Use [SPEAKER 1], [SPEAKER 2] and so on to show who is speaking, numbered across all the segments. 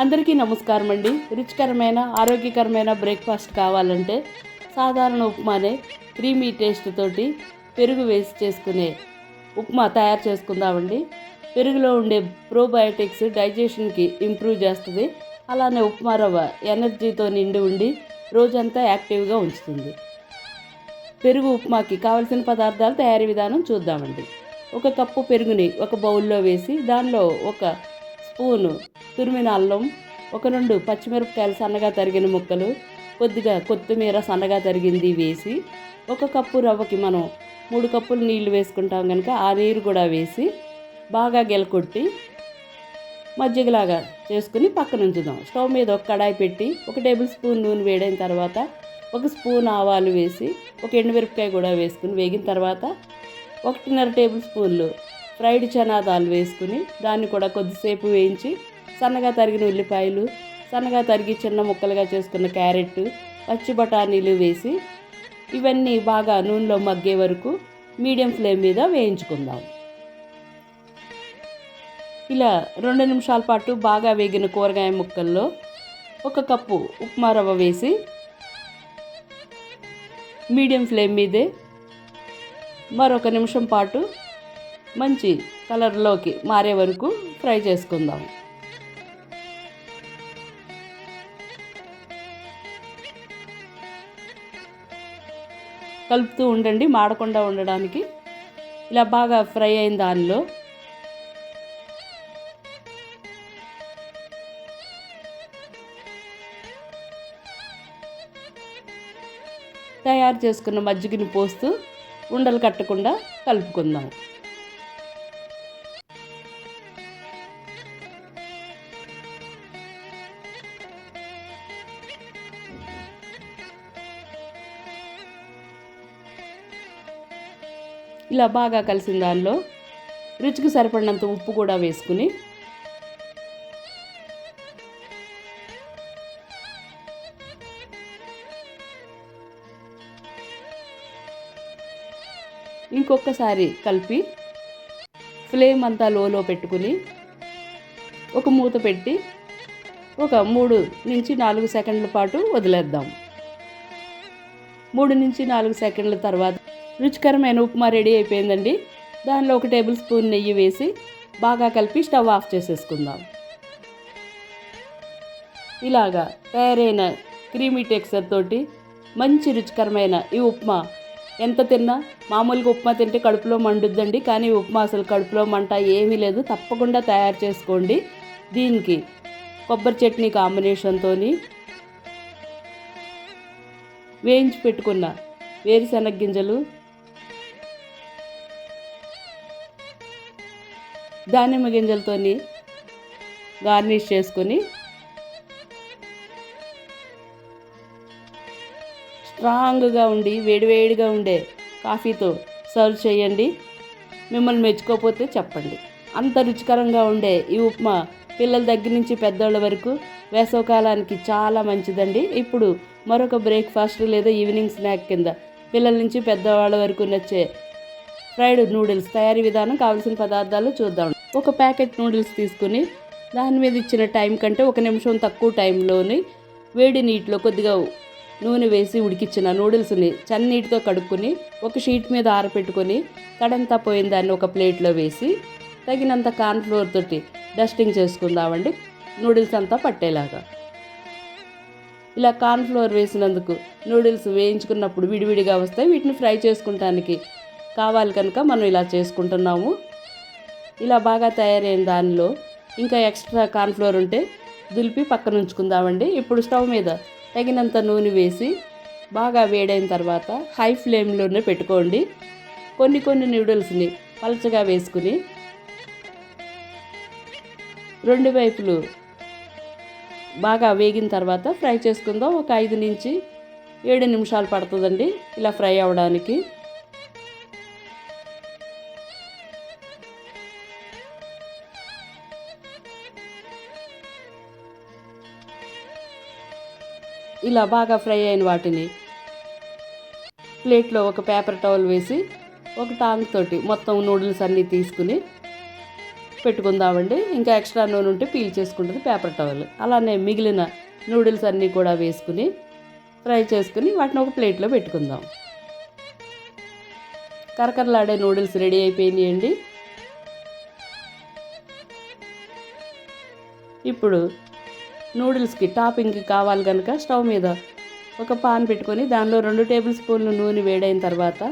[SPEAKER 1] అందరికీ నమస్కారం అండి. రుచికరమైన ఆరోగ్యకరమైన బ్రేక్ఫాస్ట్ కావాలంటే సాధారణ ఉప్మానే క్రీమీ టేస్ట్ తోటి పెరుగు వేసి చేసుకునే ఉప్మా తయారు చేసుకుందామండి. పెరుగులో ఉండే ప్రోబయోటిక్స్ డైజెషన్కి ఇంప్రూవ్ చేస్తుంది. అలానే ఉప్మా రవ్వ ఎనర్జీతో నిండి ఉండి రోజంతా యాక్టివ్గా ఉంచుతుంది. పెరుగు ఉప్మాకి కావలసిన పదార్థాలు తయారీ విధానం చూద్దామండి. 1 కప్పు పెరుగుని ఒక బౌల్లో వేసి దానిలో 1 స్పూను తురిమిన అల్లం, 1-2 పచ్చిమిరపకాయలు సన్నగా తరిగిన ముక్కలు, కొద్దిగా కొత్తిమీర సన్నగా తరిగింది వేసి 1 కప్పు రవ్వకి మనం 3 కప్పులు నీళ్లు వేసుకుంటాం కనుక ఆ నీరు కూడా వేసి బాగా గెలకొట్టి మజ్జిగలాగా చేసుకుని పక్కన ఉంచుదాం. స్టవ్ మీద ఒక కడాయి పెట్టి 1 టేబుల్ స్పూన్ నూనె వేడైన తర్వాత 1 స్పూన్ ఆవాలు వేసి 1 ఎండుమిరపకాయ కూడా వేసుకుని వేగిన తర్వాత 1.5 టేబుల్ స్పూన్లు ఫ్రైడ్ చనాదాలు వేసుకుని దాన్ని కూడా కొద్దిసేపు వేయించి సన్నగా తరిగిన ఉల్లిపాయలు, సన్నగా తరిగి చిన్న ముక్కలుగా చేసుకున్న క్యారెట్, పచ్చి బఠానీలు వేసి ఇవన్నీ బాగా నూనెలో మగ్గే వరకు మీడియం ఫ్లేమ్ మీద వేయించుకుందాం. ఇలా 2 నిమిషాల పాటు బాగా వేగిన కూరగాయ ముక్కల్లో 1 కప్పు ఉప్మా రవ్వ వేసి మీడియం ఫ్లేమ్ మీదే మరొక నిమిషం పాటు మంచి కలర్లోకి మారే వరకు ఫ్రై చేసుకుందాం. కలుపుతూ ఉండండి మాడకుండా ఉండడానికి. ఇలా బాగా ఫ్రై అయిన దానిలో తయారు చేసుకున్న మజ్జిగని పోస్తూ ఉండలు కట్టకుండా కలుపుకుందాం. ఇలా బాగా కలిసిన దానిలో రుచికి సరిపడినంత ఉప్పు కూడా వేసుకుని ఇంకొకసారి కలిపి ఫ్లేమ్ అంతా లోలో పెట్టుకుని ఒక మూత పెట్టి ఒక 3 నుంచి 4 సెకండ్ల పాటు వదిలేద్దాం. 3 నుంచి 4 సెకండ్ల తర్వాత రుచికరమైన ఉప్మా రెడీ అయిపోయిందండి. దానిలో 1 టేబుల్ స్పూన్ నెయ్యి వేసి బాగా కలిపి స్టవ్ ఆఫ్ చేసేసుకుందాం. ఇలాగా తయారైన క్రీమీ టెక్స్చర్ తోటి మంచి రుచికరమైన ఈ ఉప్మా ఎంత తిన్నా, మామూలుగా ఉప్మా తింటే కడుపులో మండుద్దండి, కానీ ఉప్మా అసలు కడుపులో మంట ఏమీ లేదు. తప్పకుండా తయారు చేసుకోండి. దీనికి కొబ్బరి చట్నీ కాంబినేషన్తో వేయించి పెట్టుకున్న వేరుశనగ గింజలు, దానిమ్మ గింజలతో గార్నిష్ చేసుకొని స్ట్రాంగ్గా ఉండి వేడివేడిగా ఉండే కాఫీతో సర్వ్ చేయండి. మిమ్మల్ని మెచ్చుకోకపోతే చెప్పండి. అంత రుచికరంగా ఉండే ఈ ఉప్మా పిల్లల దగ్గర నుంచి పెద్దవాళ్ళ వరకు వేసవకాలానికి చాలా మంచిదండి. ఇప్పుడు మరొక బ్రేక్ఫాస్ట్ లేదా ఈవినింగ్ స్నాక్ కింద పిల్లల నుంచి పెద్దవాళ్ళ వరకు నచ్చే ఫ్రైడ్ నూడిల్స్ తయారీ విధానం కావాల్సిన పదార్థాలు చూద్దాం. 1 ప్యాకెట్ నూడిల్స్ తీసుకుని దాని మీద ఇచ్చిన టైం కంటే 1 నిమిషం తక్కువ టైంలోని వేడి నీటిలో కొద్దిగా నూనె వేసి ఉడికించిన నూడిల్స్ని చన్నీటితో కడుక్కొని ఒక షీట్ మీద ఆరపెట్టుకొని తడంతా పోయిన దాన్ని ఒక ప్లేట్లో వేసి తగినంత కార్న్ఫ్లోర్ తోటి డస్టింగ్ చేసుకుందామండి, నూడిల్స్ అంతా పట్టేలాగా. ఇలా కార్న్ఫ్లోర్ వేసినందుకు నూడిల్స్ వేయించుకున్నప్పుడు విడివిడిగా వస్తాయి. వీటిని ఫ్రై చేసుకుంటానికి కావాలి కనుక మనం ఇలా చేసుకుంటున్నాము. ఇలా బాగా తయారైన దానిలో ఇంకా ఎక్స్ట్రా కార్న్ఫ్లోర్ ఉంటే దులిపి పక్కన ఉంచుకుందామండి. ఇప్పుడు స్టవ్ మీద తగినంత నూనె వేసి బాగా వేడైన తర్వాత హై ఫ్లేమ్లోనే పెట్టుకోండి. కొన్ని నూడిల్స్ని పలచగా వేసుకుని 2 వైపులు బాగా వేగిన తర్వాత ఫ్రై చేసుకుందాం. ఒక 5 నుంచి 7 నిమిషాలు పడుతుందండి ఇలా ఫ్రై అవ్వడానికి. ఇలా బాగా ఫ్రై అయిన వాటిని ప్లేట్లో ఒక పేపర్ టవల్ వేసి ఒక టాంగ్ తోటి మొత్తం నూడిల్స్ అన్నీ తీసుకుని పెట్టుకుందామండి. ఇంకా ఎక్స్ట్రా నూనె ఉంటే పీల్ చేసుకుంటుంది పేపర్ టవల్. అలానే మిగిలిన నూడిల్స్ అన్నీ కూడా వేసుకుని ఫ్రై చేసుకుని వాటిని ఒక ప్లేట్లో పెట్టుకుందాం. కరకరలాడే నూడిల్స్ రెడీ అయిపోయినాయండి. ఇప్పుడు నూడిల్స్కి టాపింగ్కి కావాలి కనుక స్టవ్ మీద ఒక పాన్ పెట్టుకొని దానిలో 2 టేబుల్ స్పూన్లు నూనె వేడైన తర్వాత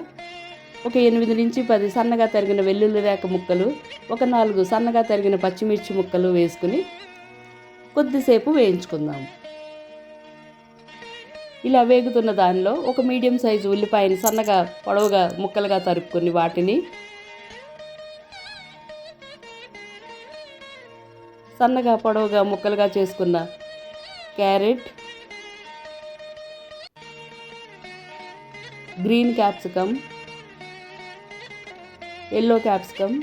[SPEAKER 1] ఒక 8 నుంచి 10 సన్నగా తరిగిన వెల్లుల్లి రేక ముక్కలు, ఒక 4 సన్నగా తరిగిన పచ్చిమిర్చి ముక్కలు వేసుకుని కొద్దిసేపు వేయించుకుందాం. ఇలా వేగుతున్న దానిలో ఒక మీడియం సైజు ఉల్లిపాయని సన్నగా పొడవుగా ముక్కలుగా తరుక్కుని వాటిని సన్నగా పొడవుగా ముక్కలుగా చేసుకున్న carrot, green capsicum, yellow capsicum,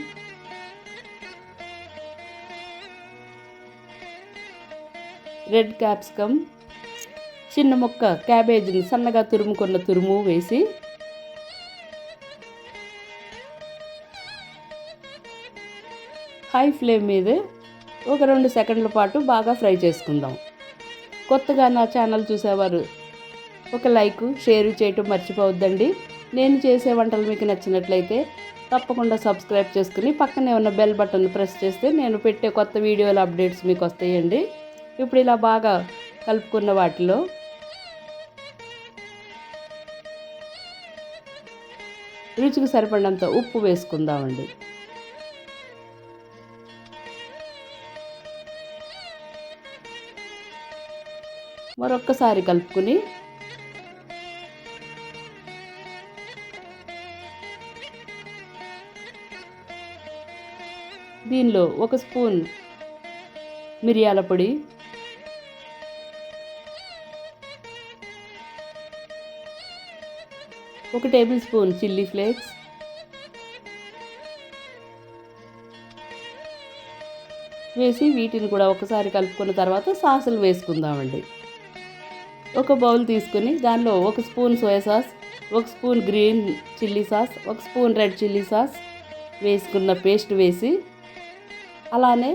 [SPEAKER 1] red capsicum, చిన్న ముక్క క్యాబేజీని సన్నగా తురుముకున్న తురుము వేసి హై ఫ్లేమ్ మీద ఒక 2 సెకండ్ల పాటు బాగా ఫ్రై చేసుకుందాం. కొత్తగా నా ఛానల్ చూసేవారు ఒక లైక్, షేర్ చేయటం మర్చిపోవద్దండి. నేను చేసే వంటలు మీకు నచ్చినట్లయితే తప్పకుండా సబ్స్క్రైబ్ చేసుకుని పక్కనే ఉన్న బెల్ బటన్ ప్రెస్ చేస్తే నేను పెట్టే కొత్త వీడియోల అప్డేట్స్ మీకు వస్తాయండి. ఇప్పుడు ఇలా బాగా కలుపుకున్న వాటిలో రుచికి సరిపడినంత ఉప్పు వేసుకుందామండి. మరొక్కసారి కలుపుకుని దీనిలో 1 స్పూన్ మిరియాల పొడి, 1 టేబుల్ స్పూన్ చిల్లీ ఫ్లేక్స్, వేసి వీటిని కూడా ఒకసారి కలుపుకున్న తర్వాత సాసులు వేసుకుందామండి. ఒక బౌల్ తీసుకుని దానిలో 1 spoon soya sauce, 1 spoon green chilli sauce, 1 spoon red chilli sauce వేసుకున్న పేస్ట్ వేసి అలానే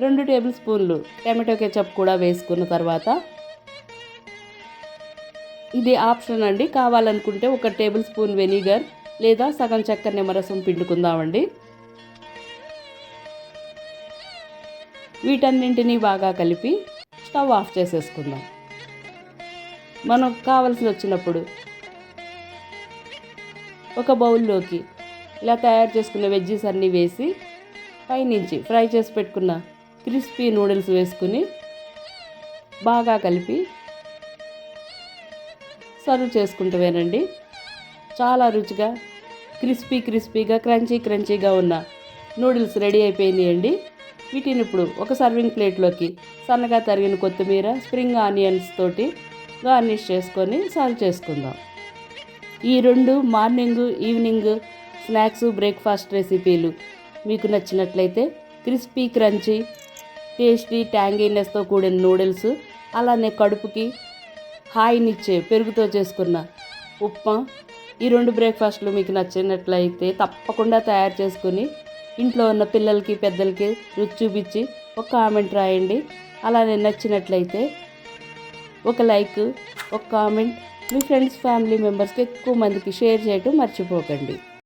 [SPEAKER 1] 2 టేబుల్ స్పూన్లు టమాటో కెచప్ కూడా వేసుకున్న తర్వాత ఇది ఆప్షన్ అండి. కావాలనుకుంటే 1 టేబుల్ స్పూన్ వెనిగర్ లేదా సగం చక్కెర నిమ్మరసం పిండుకుందామండి. వీటన్నింటినీ బాగా కలిపి స్టవ్ ఆఫ్ చేసేసుకుందాం. మనకు కావలసి వచ్చినప్పుడు ఒక బౌల్లోకి ఇలా తయారు చేసుకున్న వెజ్జీస్ అన్నీ వేసి పైనుంచి ఫ్రై చేసి పెట్టుకున్న క్రిస్పీ నూడిల్స్ వేసుకుని బాగా కలిపి సర్వ్ చేసుకుంటూవేనండి. చాలా రుచిగా క్రిస్పీగా క్రంచీగా ఉన్న నూడిల్స్ రెడీ అయిపోయినాయండి. వీటిని ఇప్పుడు ఒక సర్వింగ్ ప్లేట్లోకి సన్నగా తరిగిన కొత్తిమీర, స్ప్రింగ్ ఆనియన్స్ తోటి గార్నిష్ చేసుకొని సర్వ్ చేసుకుందాం. ఈ 2 మార్నింగ్, ఈవినింగ్ స్నాక్స్, బ్రేక్ఫాస్ట్ రెసిపీలు మీకు నచ్చినట్లయితే క్రిస్పీ, క్రంచీ, టేస్టీ, ట్యాంగీనెస్తో కూడిన నూడిల్స్, అలానే కడుపుకి హాయినిచ్చే పెరుగుతో చేసుకున్న ఉప్మా, ఈ 2 బ్రేక్ఫాస్ట్లు మీకు నచ్చినట్లయితే తప్పకుండా తయారు చేసుకుని ఇంట్లో ఉన్న పిల్లలకి, పెద్దలకి రుచి చూపించి ఒక కామెంట్ రాయండి. అలానే నచ్చినట్లయితే ఒక లైక్, ఒక కామెంట్ మీ ఫ్రెండ్స్, ఫ్యామిలీ మెంబర్స్కి ఎక్కువ మందికి షేర్ చేయటం మర్చిపోకండి.